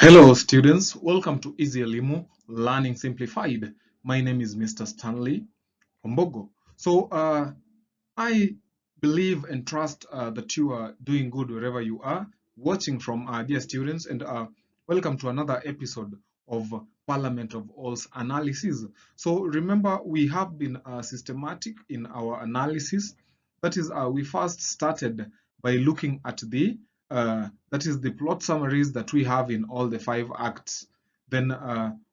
Hello students, welcome to EasyElimu Learning Simplified. My name is Mr. Stanley Ombogo. I believe and trust that you are doing good wherever you are watching from, dear students, and welcome to another episode of Parliament of All's analysis. So remember, we have been systematic in our analysis. That is, we first started by looking at the plot summaries that we have in all the 5 acts. Then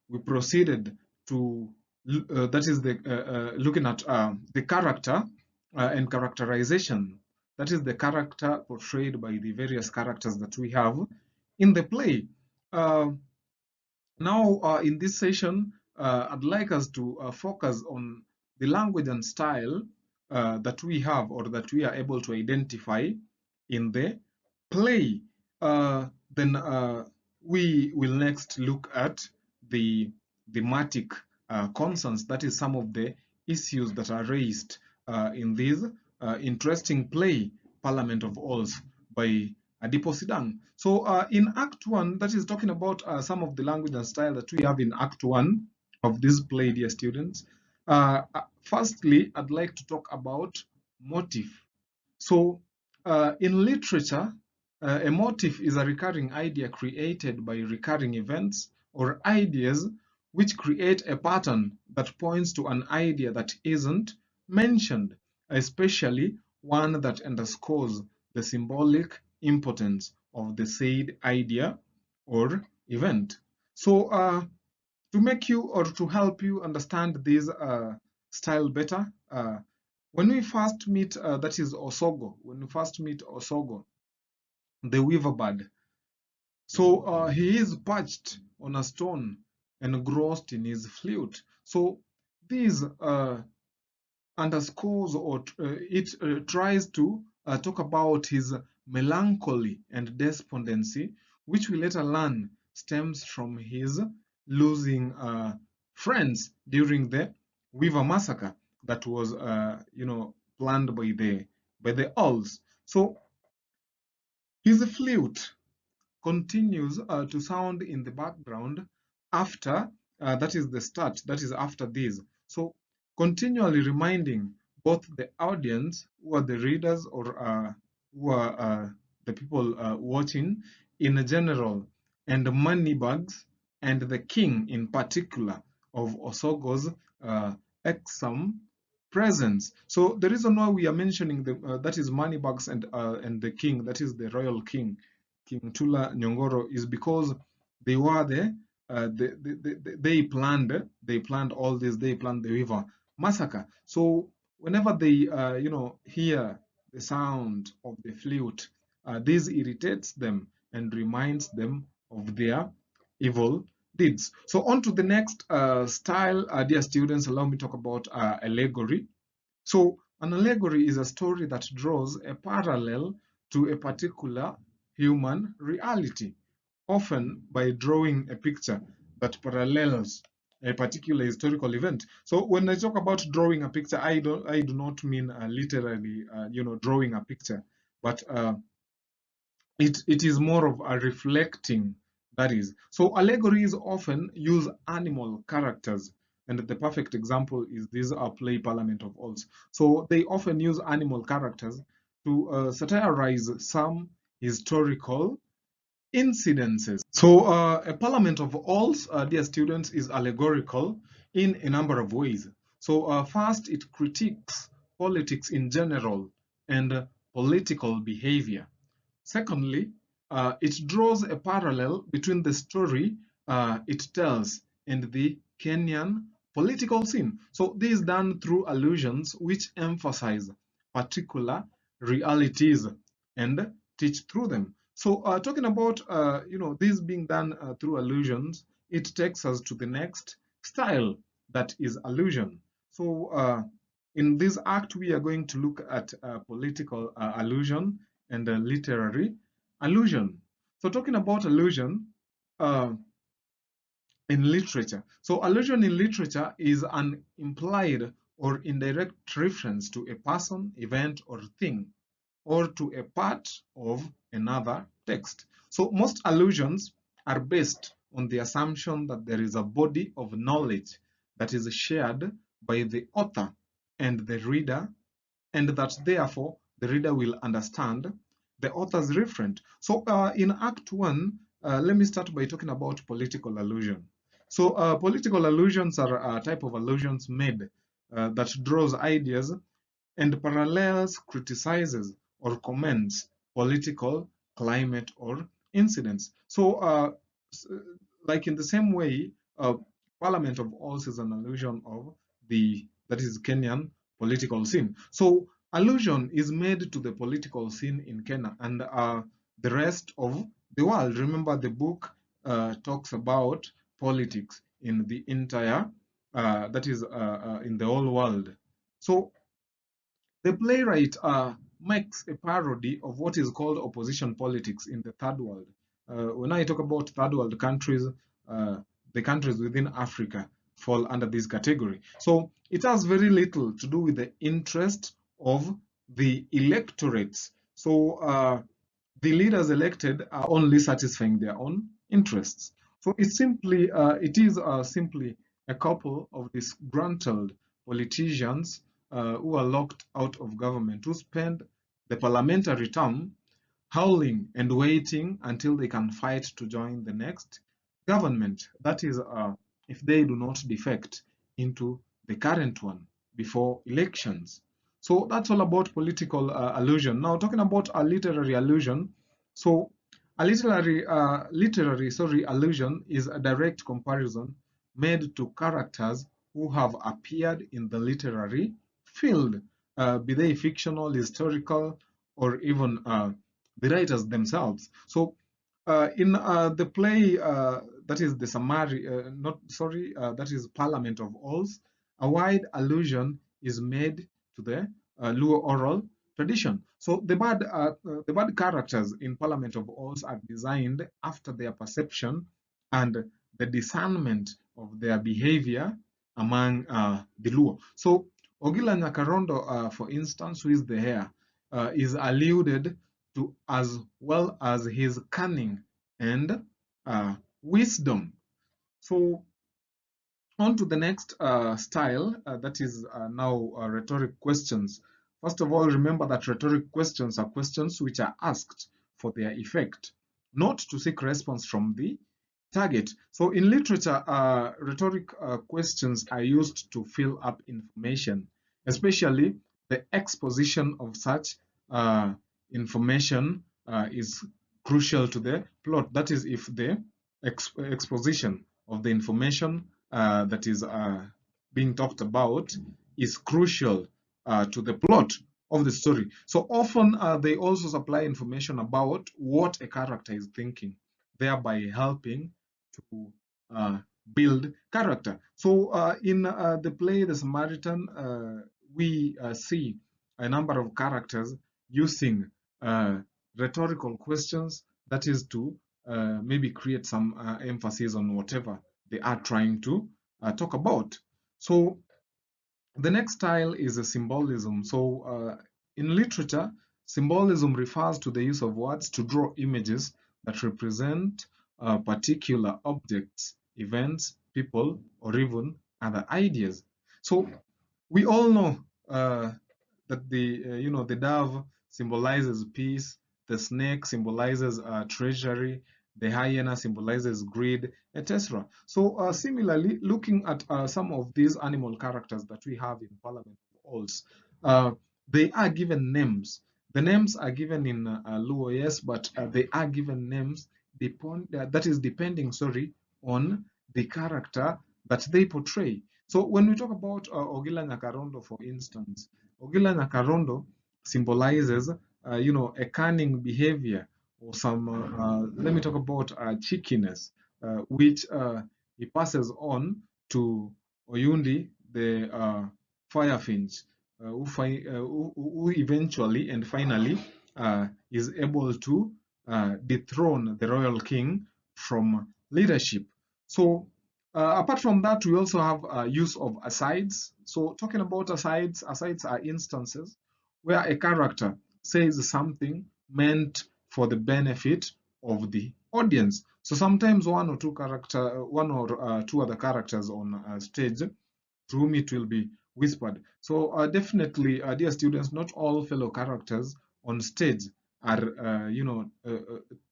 we proceeded to looking at the character and characterization. That is the character portrayed by the various characters that we have in the play. Uh, Now, in this session, I'd like us to focus on the language and style that we have or that we are able to identify in the play. Then we will next look at the thematic concerns, that is some of the issues that are raised in this interesting play, Parliament of Alls by Adipo Sidang. So in Act 1, that is talking about some of the language and style that we have in Act 1 of this play, dear students. Firstly, I'd like to talk about motif. So in literature, a motif is a recurring idea created by recurring events or ideas which create a pattern that points to an idea that isn't mentioned, especially one that underscores the symbolic importance of the said idea or event. So to make you or to help you understand this style better, when we first meet, that is Osogo, when we first meet Osogo, the weaver bird, so he is perched on a stone engrossed in his flute. So this underscores or it tries to talk about his melancholy and despondency, which we later learn stems from his losing friends during the Weaver massacre that was, planned by the owls. So his flute continues to sound in the background after that is the start, that is after this. So continually reminding both the audience, who are the readers or who are the people watching in general, and the moneybags and the king in particular of Osogo's exam presence. So the reason why we are mentioning that is moneybags and the king, that is the royal king, King Tula Nyongoro, is because they were they planned all this, they planned the river massacre. So whenever they hear the sound of the flute, this irritates them and reminds them of their evil deeds. So on to the next style, dear students, allow me to talk about allegory. So an allegory is a story that draws a parallel to a particular human reality, often by drawing a picture that parallels a particular historical event. So when I talk about drawing a picture, I do not mean literally, drawing a picture, but it is more of a reflecting, that is. So allegories often use animal characters, and the perfect example is this play Parliament of Alls. So they often use animal characters to satirize some historical incidences. So a Parliament of Alls, dear students, is allegorical in a number of ways. So first, it critiques politics in general and political behavior. Secondly, it draws a parallel between the story it tells and the Kenyan political scene. So this is done through allusions which emphasize particular realities and teach through them. So talking about this being done through allusions, it takes us to the next style, that is allusion. So in this act, we are going to look at political allusion and literary allusion. So talking about allusion uh, in literature. So allusion in literature is an implied or indirect reference to a person, event, or thing, or to a part of another text. So most allusions are based on the assumption that there is a body of knowledge that is shared by the author and the reader, and that therefore the reader will understand the author's referent. So in Act 1, let me start by talking about political allusion. So political allusions are a type of allusions made that draws ideas and parallels, criticizes, or comments political, climate, or incidents. So, like in the same way, Parliament of Oz is an allusion of that is Kenyan political scene. So, allusion is made to the political scene in Kenya and the rest of the world. Remember, the book talks about politics in the entire, that is, in the whole world. So, the playwright makes a parody of what is called opposition politics in the third world. When I talk about third world countries, uh, the countries within Africa fall under this category. So it has very little to do with the interest of the electorates. So the leaders elected are only satisfying their own interests. So it is simply a couple of disgruntled politicians who are locked out of government, who spend the parliamentary term howling and waiting until they can fight to join the next government. That is, if they do not defect into the current one before elections. So that's all about political allusion. Now, talking about a literary allusion. So, a literary allusion is a direct comparison made to characters who have appeared in the literary field, be they fictional, historical, or even the writers themselves. So, in the play that is the summary, that is Parliament of Oz, a wide allusion is made to the Luo oral tradition. So the bad characters in Parliament of Oz are designed after their perception and the discernment of their behavior among the Luo. So Ogila Nyakarondo, for instance, who is the heir, is alluded to as well as his cunning and wisdom. So on to the next style, that is now rhetoric questions. First of all, remember that rhetoric questions are questions which are asked for their effect, not to seek response from the target. So in literature, rhetoric questions are used to fill up information, especially the exposition of such information is crucial to the plot. That is, if the exposition of the information that is being talked about is crucial to the plot of the story. So often they also supply information about what a character is thinking, thereby helping to build character. So in the play The Samaritan, we see a number of characters using rhetorical questions, that is to maybe create some emphasis on whatever they are trying to talk about. So the next style is a symbolism. So in literature, symbolism refers to the use of words to draw images that represent particular objects, events, people, or even other ideas. So we all know that the dove symbolizes peace, the snake symbolizes treasury, the hyena symbolizes greed, etc. So similarly, looking at some of these animal characters that we have in Parliament of Oz, they are given names. The names are given in Luo, yes, but they are given names that is depending, sorry, on the character that they portray. So when we talk about Ogila Nyakarondo, for instance, Ogila Nyakarondo symbolizes, a cunning behavior or some, let me talk about cheekiness, which he passes on to Oyundi, the firefinch, who eventually and finally is able to dethrone the royal king from leadership. So apart from that, we also have use of asides. So talking about asides are instances where a character says something meant for the benefit of the audience. So sometimes one or two other characters on stage, to whom it will be whispered. So definitely, dear students, not all fellow characters on stage are,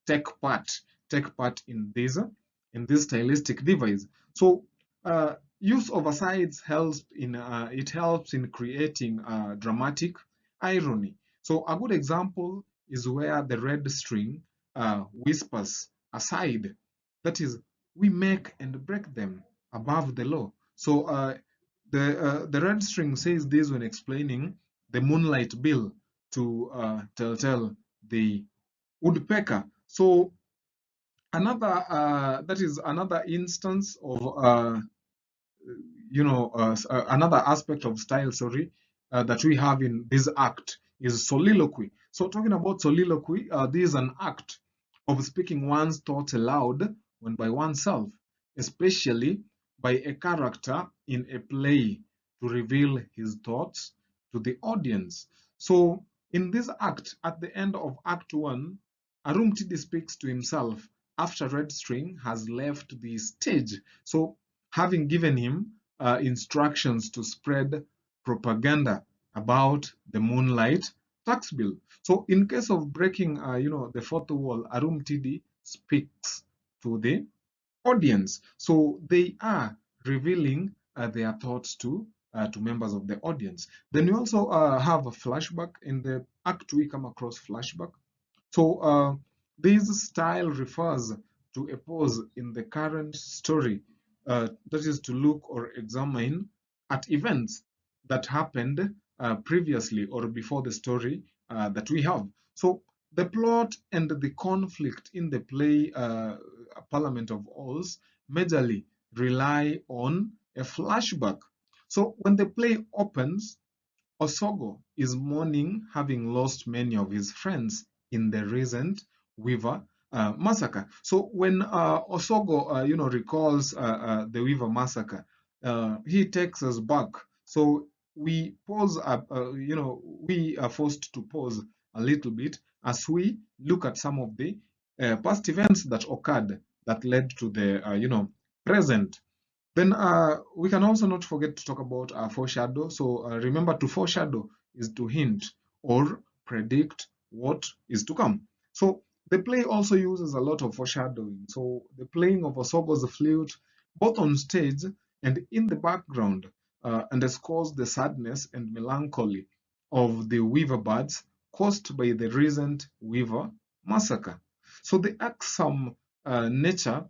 take part in this stylistic device. So use of asides helps in creating dramatic irony. So a good example is where the red string whispers aside, that is, we make and break them above the law. So the red string says this when explaining the moonlight bill to tell the woodpecker. So another that is another instance of another aspect of style, sorry, that we have in this act is soliloquy. So talking about soliloquy, this is an act of speaking one's thoughts aloud when by oneself, especially by a character in a play to reveal his thoughts to the audience. So in this act, at the end of Act 1, Arumtidi speaks to himself after Red String has left the stage. So having given him instructions to spread propaganda about the moonlight tax bill. So in case of breaking, the fourth wall, Arumtidi speaks to the audience. So they are revealing their thoughts to members of the audience. Then we also have a flashback. In the act we come across flashback. So this style refers to a pause in the current story, that is to look or examine at events that happened previously or before the story that we have. So the plot and the conflict in the play Parliament of Owls majorly rely on a flashback. So when the play opens, Osogo is mourning having lost many of his friends in the recent Weaver massacre. So when Osogo, recalls the Weaver massacre, he takes us back. So we pause, we are forced to pause a little bit as we look at some of the past events that occurred that led to the, present. Then we can also not forget to talk about foreshadow. So remember, to foreshadow is to hint or predict what is to come. So the play also uses a lot of foreshadowing. So the playing of Osogo's flute, both on stage and in the background, underscores the sadness and melancholy of the weaver birds caused by the recent weaver massacre. So the irksome nature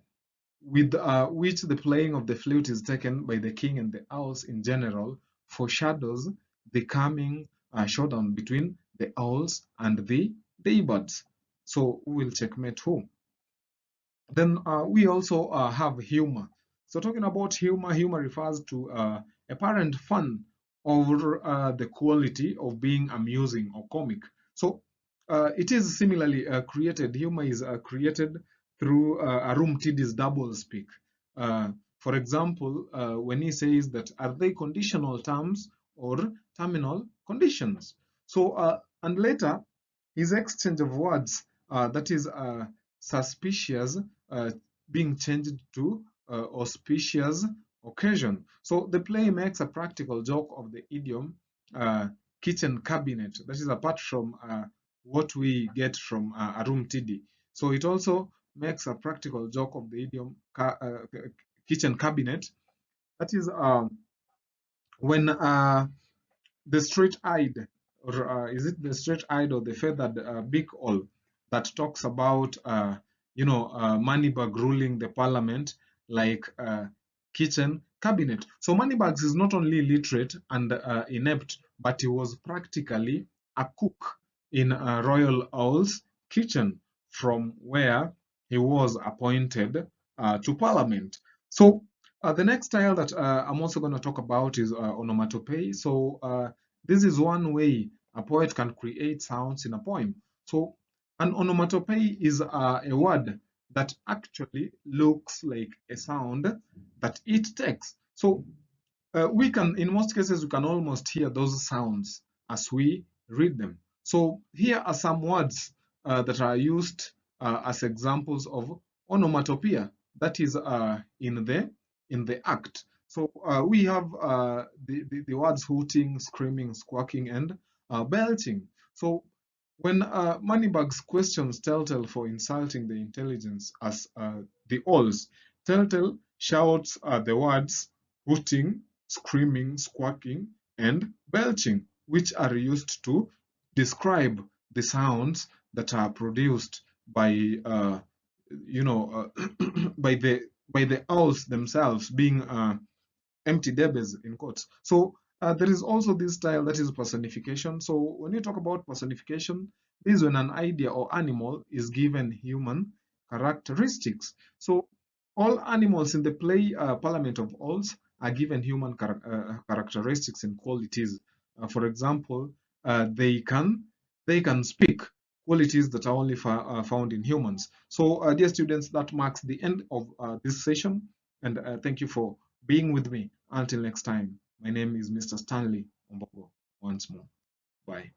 with which the playing of the flute is taken by the king and the owls in general foreshadows the coming showdown between the owls and the daybirds. So we'll checkmate who. Then we also have humor. So talking about humor, humor refers to apparent fun over the quality of being amusing or comic. So it is similarly created. Humor is created through Arum Tidi's double speak. For example, when he says that are they conditional terms or terminal conditions? So and later his exchange of words, that is suspicious, uh, being changed to auspicious occasion. So the play makes a practical joke of the idiom kitchen cabinet. That is apart from what we get from Arum Tidi. So it also makes a practical joke of the idiom kitchen cabinet. That is when the straight-eyed, or is it the straight-eyed or the feathered big owl that talks about, Moneybag ruling the parliament like kitchen cabinet. So Moneybags is not only illiterate and inept, but he was practically a cook in Royal Owl's kitchen from where he was appointed to parliament. So the next style that I'm also going to talk about is onomatopoeia. So this is one way a poet can create sounds in a poem. So an onomatopoeia is a word that actually looks like a sound that it takes. So we can, in most cases, we can almost hear those sounds as we read them. So here are some words that are used as examples of onomatopoeia, that is in the act. So we have the words hooting, screaming, squawking, and belching. So when Moneybags questions Telltale for insulting the intelligence as the owls, Telltale shouts the words hooting, screaming, squawking, and belching, which are used to describe the sounds that are produced by by the owls themselves, being empty debes in quotes. So there is also this style that is personification. So when you talk about personification, this is when an idea or animal is given human characteristics. So all animals in the play Parliament of Owls are given human characteristics and qualities. For example, they can speak, qualities that are only found in humans. So, dear students, that marks the end of this session, and thank you for being with me. Until next time, my name is Mr. Stanley Ombogo once more. Bye.